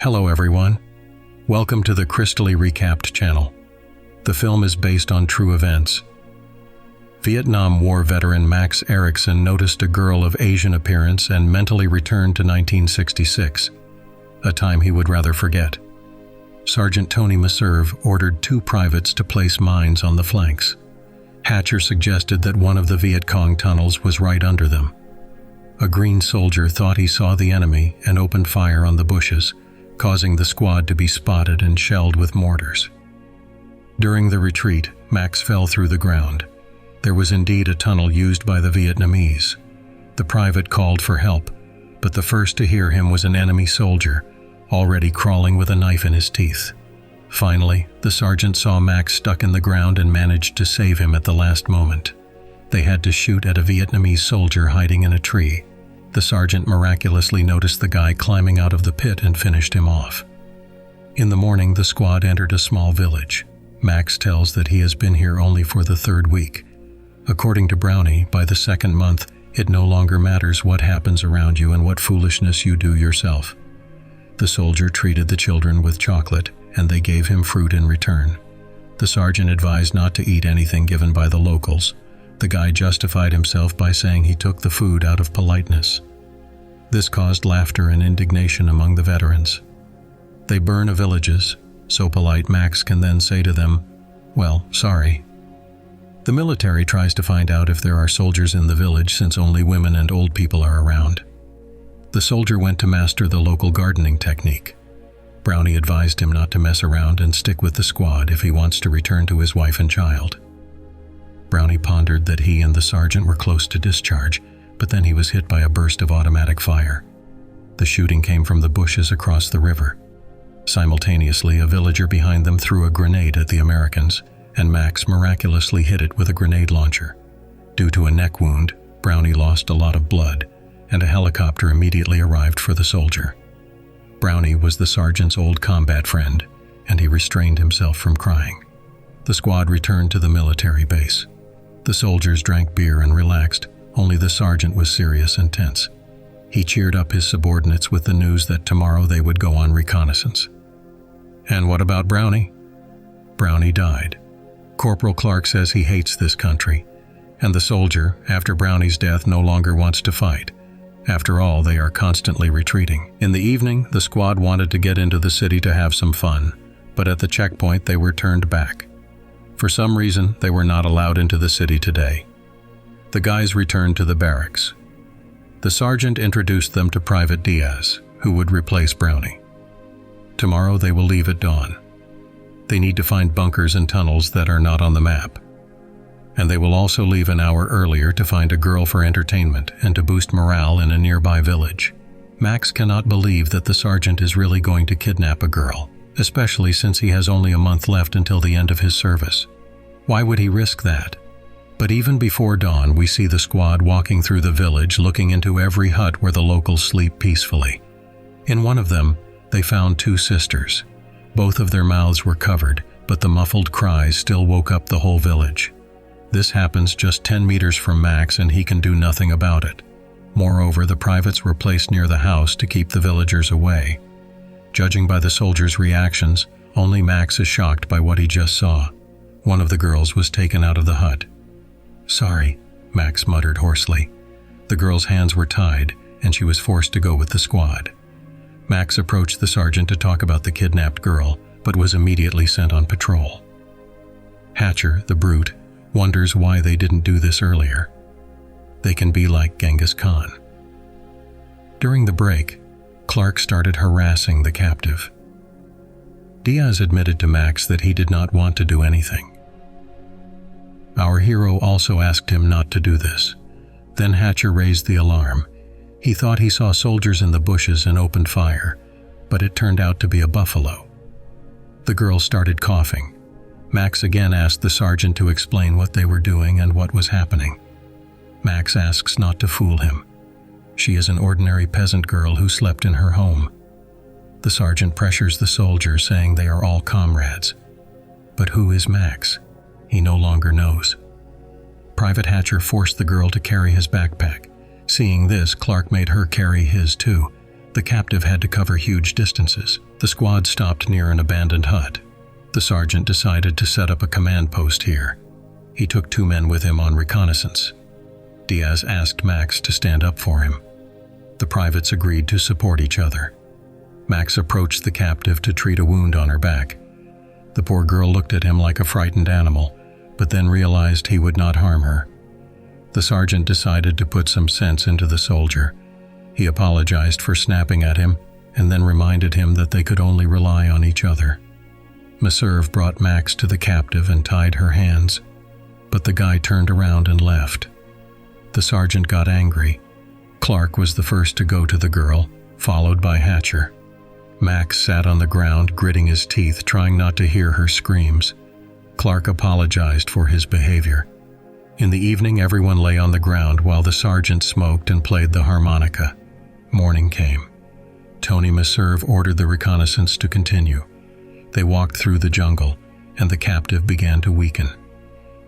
Hello everyone. Welcome to the Crystaly Recapped channel. The film is based on true events. Vietnam War veteran Max Erikson noticed a girl of Asian appearance and mentally returned to 1966, a time he would rather forget. Sergeant Tony Meserve ordered 2 privates to place mines on the flanks. Hatcher suggested that one of the Viet Cong tunnels was right under them. A green soldier thought he saw the enemy and opened fire on the bushes, causing the squad to be spotted and shelled with mortars. During the retreat, Max fell through the ground. There was indeed a tunnel used by the Vietnamese. The private called for help, but the first to hear him was an enemy soldier, already crawling with a knife in his teeth. Finally, the sergeant saw Max stuck in the ground and managed to save him at the last moment. They had to shoot at a Vietnamese soldier hiding in a tree. The sergeant miraculously noticed the guy climbing out of the pit and finished him off. In the morning, the squad entered a small village. Max tells that he has been here only for the 3rd week. According to Brownie, by the 2nd month, it no longer matters what happens around you and what foolishness you do yourself. The soldier treated the children with chocolate, and they gave him fruit in return. The sergeant advised not to eat anything given by the locals. The guy justified himself by saying he took the food out of politeness. This caused laughter and indignation among the veterans. They burn the villages, so polite Max can then say to them, "Well, sorry." The military tries to find out if there are soldiers in the village since only women and old people are around. The soldier went to master the local gardening technique. Brownie advised him not to mess around and stick with the squad if he wants to return to his wife and child. Brownie pondered that he and the sergeant were close to discharge, but then he was hit by a burst of automatic fire. The shooting came from the bushes across the river. Simultaneously, a villager behind them threw a grenade at the Americans, and Max miraculously hit it with a grenade launcher. Due to a neck wound, Brownie lost a lot of blood, and a helicopter immediately arrived for the soldier. Brownie was the sergeant's old combat friend, and he restrained himself from crying. The squad returned to the military base. The soldiers drank beer and relaxed, only the sergeant was serious and tense. He cheered up his subordinates with the news that tomorrow they would go on reconnaissance. And what about Brownie? Brownie died. Corporal Clark says he hates this country, and the soldier, after Brownie's death, no longer wants to fight. After all, they are constantly retreating. In the evening, the squad wanted to get into the city to have some fun, but at the checkpoint they were turned back. For some reason, they were not allowed into the city today. The guys returned to the barracks. The sergeant introduced them to Private Diaz, who would replace Brownie. Tomorrow they will leave at dawn. They need to find bunkers and tunnels that are not on the map. And they will also leave an hour earlier to find a girl for entertainment and to boost morale in a nearby village. Max cannot believe that the sergeant is really going to kidnap a girl, especially since he has only a month left until the end of his service. Why would he risk that? But even before dawn, we see the squad walking through the village, looking into every hut where the locals sleep peacefully. In one of them, they found 2 sisters. Both of their mouths were covered, but the muffled cries still woke up the whole village. This happens just 10 meters from Max, and he can do nothing about it. Moreover, the privates were placed near the house to keep the villagers away. Judging by the soldiers' reactions, only Max is shocked by what he just saw. One of the girls was taken out of the hut. "Sorry," Max muttered hoarsely. The girl's hands were tied, and she was forced to go with the squad. Max approached the sergeant to talk about the kidnapped girl, but was immediately sent on patrol. Hatcher, the brute, wonders why they didn't do this earlier. They can be like Genghis Khan. During the break, Clark started harassing the captive. Diaz admitted to Max that he did not want to do anything. Our hero also asked him not to do this. Then Hatcher raised the alarm. He thought he saw soldiers in the bushes and opened fire, but it turned out to be a buffalo. The girl started coughing. Max again asked the sergeant to explain what they were doing and what was happening. Max asks not to fool him. She is an ordinary peasant girl who slept in her home. The sergeant pressures the soldier, saying they are all comrades. But who is Max? He no longer knows. Private Hatcher forced the girl to carry his backpack. Seeing this, Clark made her carry his too. The captive had to cover huge distances. The squad stopped near an abandoned hut. The sergeant decided to set up a command post here. He took 2 men with him on reconnaissance. Diaz asked Max to stand up for him. The privates agreed to support each other. Max approached the captive to treat a wound on her back. The poor girl looked at him like a frightened animal, but then realized he would not harm her. The sergeant decided to put some sense into the soldier. He apologized for snapping at him and then reminded him that they could only rely on each other. Meserve brought Max to the captive and tied her hands, but the guy turned around and left. The sergeant got angry. Clark was the first to go to the girl, followed by Hatcher. Max sat on the ground, gritting his teeth, trying not to hear her screams. Clark apologized for his behavior. In the evening, everyone lay on the ground while the sergeant smoked and played the harmonica. Morning came. Tony Meserve ordered the reconnaissance to continue. They walked through the jungle, and the captive began to weaken.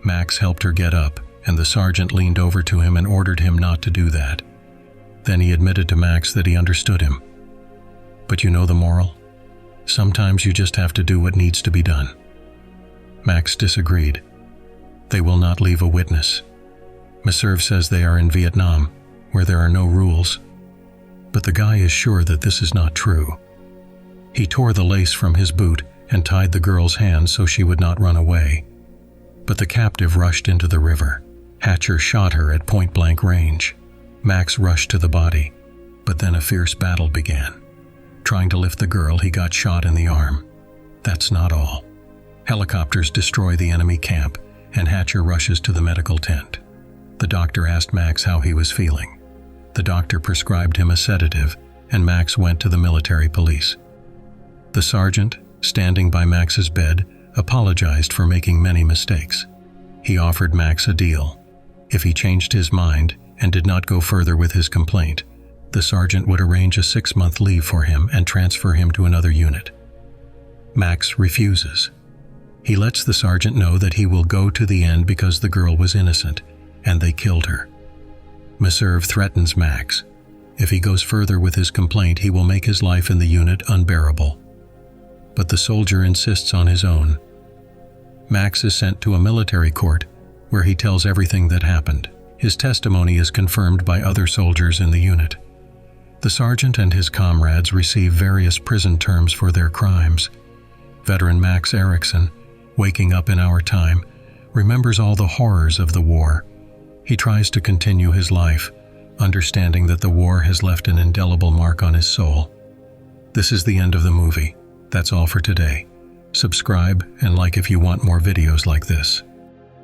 Max helped her get up, and the sergeant leaned over to him and ordered him not to do that. Then he admitted to Max that he understood him. But you know the moral? Sometimes you just have to do what needs to be done. Max disagreed. They will not leave a witness. Meserve says they are in Vietnam, where there are no rules. But the guy is sure that this is not true. He tore the lace from his boot and tied the girl's hands so she would not run away. But the captive rushed into the river. Hatcher shot her at point-blank range. Max rushed to the body, but then a fierce battle began. Trying to lift the girl, he got shot in the arm. That's not all. Helicopters destroy the enemy camp, and Hatcher rushes to the medical tent. The doctor asked Max how he was feeling. The doctor prescribed him a sedative, and Max went to the military police. The sergeant, standing by Max's bed, apologized for making many mistakes. He offered Max a deal. If he changed his mind and did not go further with his complaint, the sergeant would arrange a 6-month leave for him and transfer him to another unit. Max refuses. He lets the sergeant know that he will go to the end because the girl was innocent, and they killed her. Meserve threatens Max. If he goes further with his complaint, he will make his life in the unit unbearable. But the soldier insists on his own. Max is sent to a military court where he tells everything that happened. His testimony is confirmed by other soldiers in the unit. The sergeant and his comrades receive various prison terms for their crimes. Veteran Max Erickson, waking up in our time, remembers all the horrors of the war. He tries to continue his life, understanding that the war has left an indelible mark on his soul. This is the end of the movie. That's all for today. Subscribe and like if you want more videos like this.